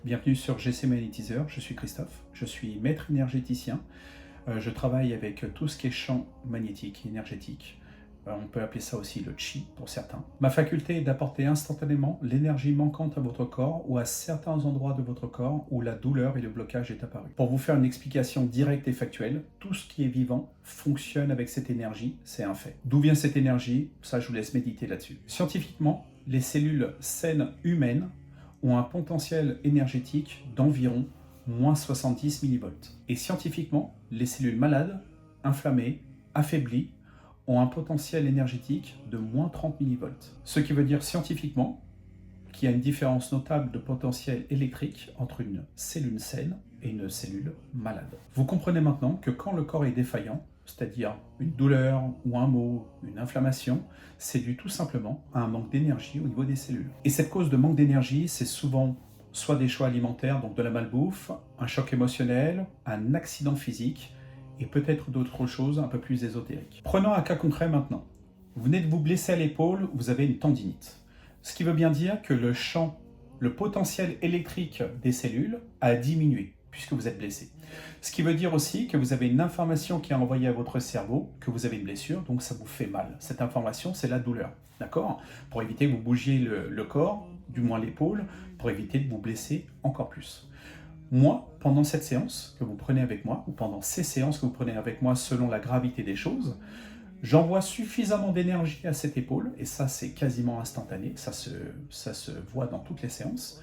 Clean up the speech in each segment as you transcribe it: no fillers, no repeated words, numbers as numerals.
Bienvenue sur GC Magnétiseur, je suis Christophe, je suis maître énergéticien. Je travaille avec tout ce qui est champ magnétique et énergétique. On peut appeler ça aussi le chi pour certains. Ma faculté est d'apporter instantanément l'énergie manquante à votre corps ou à certains endroits de votre corps où la douleur et le blocage est apparu. Pour vous faire une explication directe et factuelle, tout ce qui est vivant fonctionne avec cette énergie, c'est un fait. D'où vient cette énergie? Ça, je vous laisse méditer là-dessus. Scientifiquement, les cellules saines humaines ont un potentiel énergétique d'environ moins 70 millivolts. Et scientifiquement, les cellules malades, inflammées, affaiblies, ont un potentiel énergétique de moins 30 millivolts. Ce qui veut dire scientifiquement qu'il y a une différence notable de potentiel électrique entre une cellule saine et une cellule malade. Vous comprenez maintenant que quand le corps est défaillant, c'est-à-dire une douleur ou un mot, une inflammation, c'est dû tout simplement à un manque d'énergie au niveau des cellules. Et cette cause de manque d'énergie, c'est souvent soit des choix alimentaires, donc de la malbouffe, un choc émotionnel, un accident physique, et peut-être d'autres choses un peu plus ésotériques. Prenons un cas concret maintenant. Vous venez de vous blesser à l'épaule, vous avez une tendinite. Ce qui veut bien dire que le champ, le potentiel électrique des cellules a diminué puisque vous êtes blessé. Ce qui veut dire aussi que vous avez une information qui est envoyée à votre cerveau, que vous avez une blessure, donc ça vous fait mal. Cette information, c'est la douleur, d'accord? Pour éviter que vous bougiez le corps, du moins l'épaule, pour éviter de vous blesser encore plus. Moi, pendant cette séance que vous prenez avec moi, ou pendant ces séances que vous prenez avec moi selon la gravité des choses, j'envoie suffisamment d'énergie à cette épaule, et ça c'est quasiment instantané, ça se voit dans toutes les séances.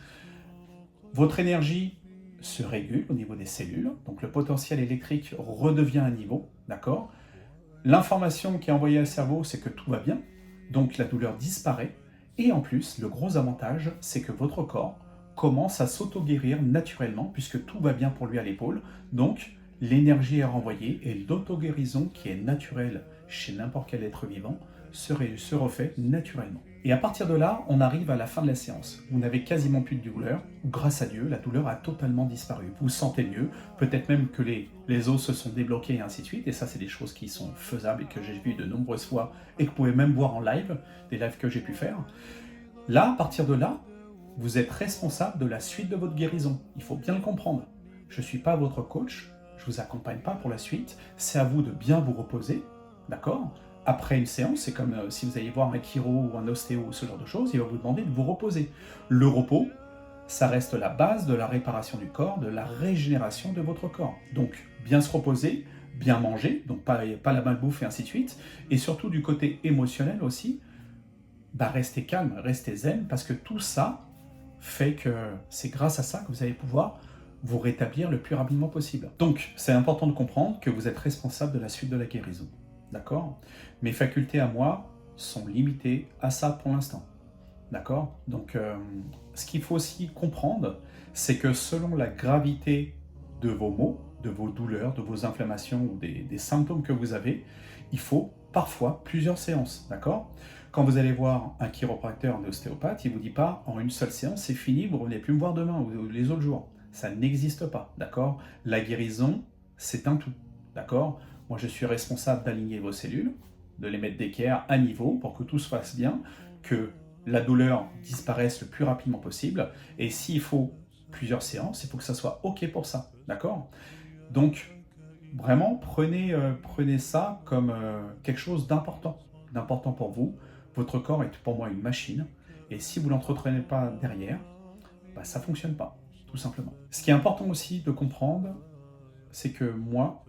Votre énergie se régule au niveau des cellules, donc le potentiel électrique redevient à niveau, d'accord? L'information qui est envoyée au cerveau, c'est que tout va bien, donc la douleur disparaît, et en plus, le gros avantage, c'est que votre corps commence à s'auto-guérir naturellement, puisque tout va bien pour lui à l'épaule, donc l'énergie est renvoyée, et l'auto-guérison qui est naturelle chez n'importe quel être vivant se refait naturellement. Et à partir de là, on arrive à la fin de la séance. Vous n'avez quasiment plus de douleur. Grâce à Dieu, la douleur a totalement disparu. Vous vous sentez mieux, peut-être même que les os se sont débloqués et ainsi de suite. Et ça, c'est des choses qui sont faisables et que j'ai vues de nombreuses fois et que vous pouvez même voir en live, des lives que j'ai pu faire. Là, à partir de là, vous êtes responsable de la suite de votre guérison. Il faut bien le comprendre. Je ne suis pas votre coach, je ne vous accompagne pas pour la suite. C'est à vous de bien vous reposer, d'accord? Après une séance, c'est comme si vous alliez voir un chiro ou un ostéo ou ce genre de choses, il va vous demander de vous reposer. Le repos, ça reste la base de la réparation du corps, de la régénération de votre corps. Donc, bien se reposer, bien manger, donc pas la malbouffe et ainsi de suite, et surtout du côté émotionnel aussi, restez calme, restez zen, parce que tout ça fait que c'est grâce à ça que vous allez pouvoir vous rétablir le plus rapidement possible. Donc, c'est important de comprendre que vous êtes responsable de la suite de la guérison. D'accord? Mes facultés à moi sont limitées à ça pour l'instant. D'accord? Donc, ce qu'il faut aussi comprendre, c'est que selon la gravité de vos maux, de vos douleurs, de vos inflammations ou des symptômes que vous avez, il faut parfois plusieurs séances. D'accord? Quand vous allez voir un chiropracteur, un ostéopathe, il ne vous dit pas en une seule séance, c'est fini, vous ne revenez plus me voir demain ou les autres jours. Ça n'existe pas. D'accord? La guérison, c'est un tout. D'accord? Moi, je suis responsable d'aligner vos cellules, de les mettre d'équerre à niveau pour que tout se fasse bien, que la douleur disparaisse le plus rapidement possible. Et s'il faut plusieurs séances, il faut que ça soit OK pour ça. D'accord? Donc, vraiment, prenez ça comme quelque chose d'important pour vous. Votre corps est pour moi une machine. Et si vous ne l'entretenez pas derrière, ça ne fonctionne pas, tout simplement. Ce qui est important aussi de comprendre, c'est que moi,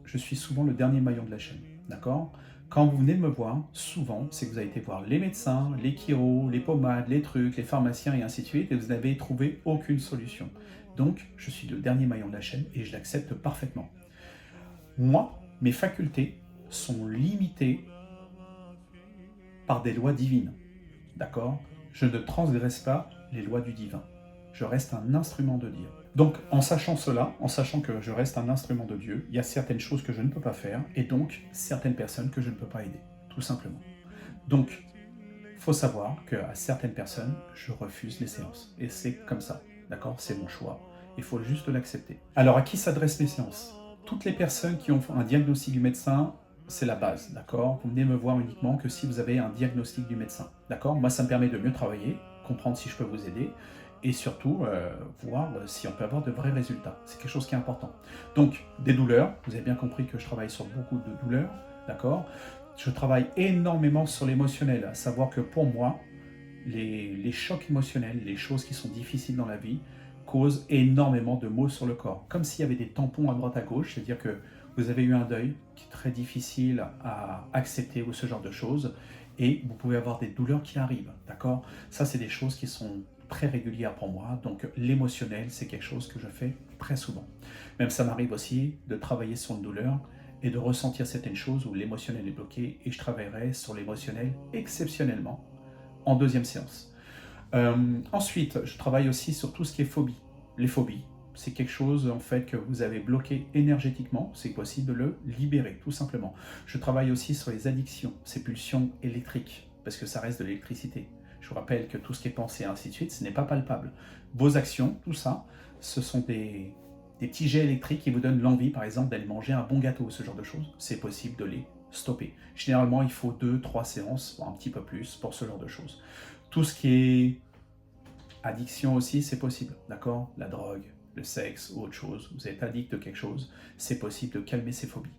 je suis souvent le dernier maillon de la chaîne, d'accord? Quand vous venez de me voir, souvent, c'est que vous avez été voir les médecins, les chiros, les pommades, les trucs, les pharmaciens et ainsi de suite, et vous n'avez trouvé aucune solution. Donc, je suis le dernier maillon de la chaîne et je l'accepte parfaitement. Moi, mes facultés sont limitées par des lois divines, d'accord? Je ne transgresse pas les lois du divin. Je reste un instrument de Dieu. Donc, en sachant cela, en sachant que je reste un instrument de Dieu, il y a certaines choses que je ne peux pas faire, et donc certaines personnes que je ne peux pas aider, tout simplement. Donc, il faut savoir qu'à certaines personnes, je refuse les séances. Et c'est comme ça, d'accord? C'est mon choix. Il faut juste l'accepter. Alors, à qui s'adressent mes séances? Toutes les personnes qui ont un diagnostic du médecin, c'est la base, d'accord? Vous venez me voir uniquement que si vous avez un diagnostic du médecin, d'accord? Moi, ça me permet de mieux travailler, comprendre si je peux vous aider, et surtout voir si on peut avoir de vrais résultats. C'est quelque chose qui est important. Donc, des douleurs, vous avez bien compris que je travaille sur beaucoup de douleurs, d'accord? Je travaille énormément sur l'émotionnel, à savoir que pour moi, les chocs émotionnels, les choses qui sont difficiles dans la vie, causent énormément de maux sur le corps. Comme s'il y avait des tampons à droite à gauche, c'est-à-dire que vous avez eu un deuil qui est très difficile à accepter ou ce genre de choses, et vous pouvez avoir des douleurs qui arrivent, d'accord? Ça, c'est des choses qui sont très régulières pour moi, donc l'émotionnel, c'est quelque chose que je fais très souvent. Même ça m'arrive aussi de travailler sur une douleur et de ressentir certaines choses où l'émotionnel est bloqué, et je travaillerai sur l'émotionnel exceptionnellement en deuxième séance. Ensuite, je travaille aussi sur tout ce qui est phobie. Les phobies, c'est quelque chose en fait que vous avez bloqué énergétiquement, c'est possible de le libérer, tout simplement. Je travaille aussi sur les addictions, ces pulsions électriques, parce que ça reste de l'électricité. Je vous rappelle que tout ce qui est pensé et ainsi de suite, ce n'est pas palpable. Vos actions, tout ça, ce sont des petits jets électriques qui vous donnent l'envie, par exemple, d'aller manger un bon gâteau, ce genre de choses. C'est possible de les stopper. Généralement, il faut 2-3 séances, voire un petit peu plus, pour ce genre de choses. Tout ce qui est addiction aussi, c'est possible, d'accord? La drogue, le sexe ou autre chose, vous êtes addict de quelque chose, c'est possible de calmer ses phobies.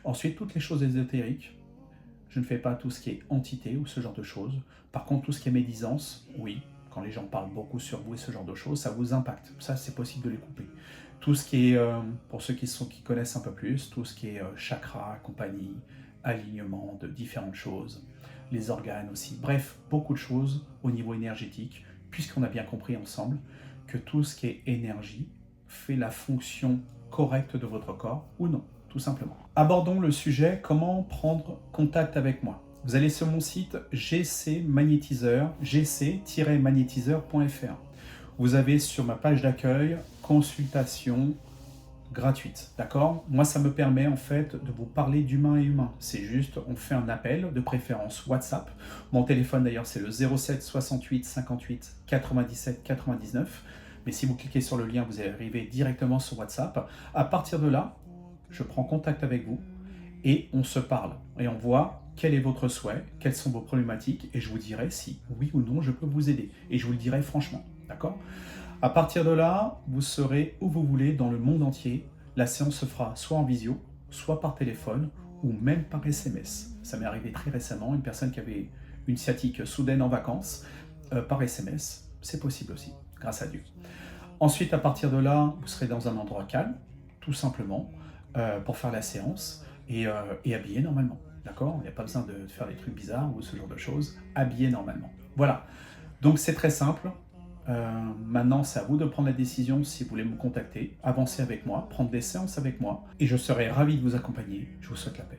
Ensuite, toutes les choses ésotériques, je ne fais pas tout ce qui est entité ou ce genre de choses. Par contre, tout ce qui est médisance, oui, quand les gens parlent beaucoup sur vous et ce genre de choses, ça vous impacte. Ça, c'est possible de les couper. Tout ce qui est, pour ceux qui connaissent un peu plus, tout ce qui est chakra, compagnie, alignement de différentes choses, les organes aussi, bref, beaucoup de choses au niveau énergétique, puisqu'on a bien compris ensemble que tout ce qui est énergie fait la fonction correcte de votre corps ou non, tout simplement. Abordons le sujet comment prendre contact avec moi. Vous allez sur mon site gc-magnétiseur.fr. Vous avez sur ma page d'accueil consultation gratuite, d'accord? Moi, ça me permet en fait de vous parler d'humain et humain. C'est juste, on fait un appel, de préférence WhatsApp. Mon téléphone d'ailleurs, c'est le 07 68 58 97 99. Mais si vous cliquez sur le lien, vous allez arriver directement sur WhatsApp. À partir de là, je prends contact avec vous et on se parle. Et on voit quel est votre souhait, quelles sont vos problématiques, et je vous dirai si oui ou non je peux vous aider. Et je vous le dirai franchement, d'accord? À partir de là, vous serez où vous voulez dans le monde entier. La séance se fera soit en visio, soit par téléphone, ou même par SMS. Ça m'est arrivé très récemment, une personne qui avait une sciatique soudaine en vacances, par SMS, c'est possible aussi, grâce à Dieu. Ensuite, à partir de là, vous serez dans un endroit calme, tout simplement, pour faire la séance, et habillé normalement. D'accord? Il n'y a pas besoin de faire des trucs bizarres ou ce genre de choses. Habillé normalement. Voilà. Donc c'est très simple. Maintenant, c'est à vous de prendre la décision si vous voulez me contacter, avancer avec moi, prendre des séances avec moi, et je serai ravi de vous accompagner. Je vous souhaite la paix.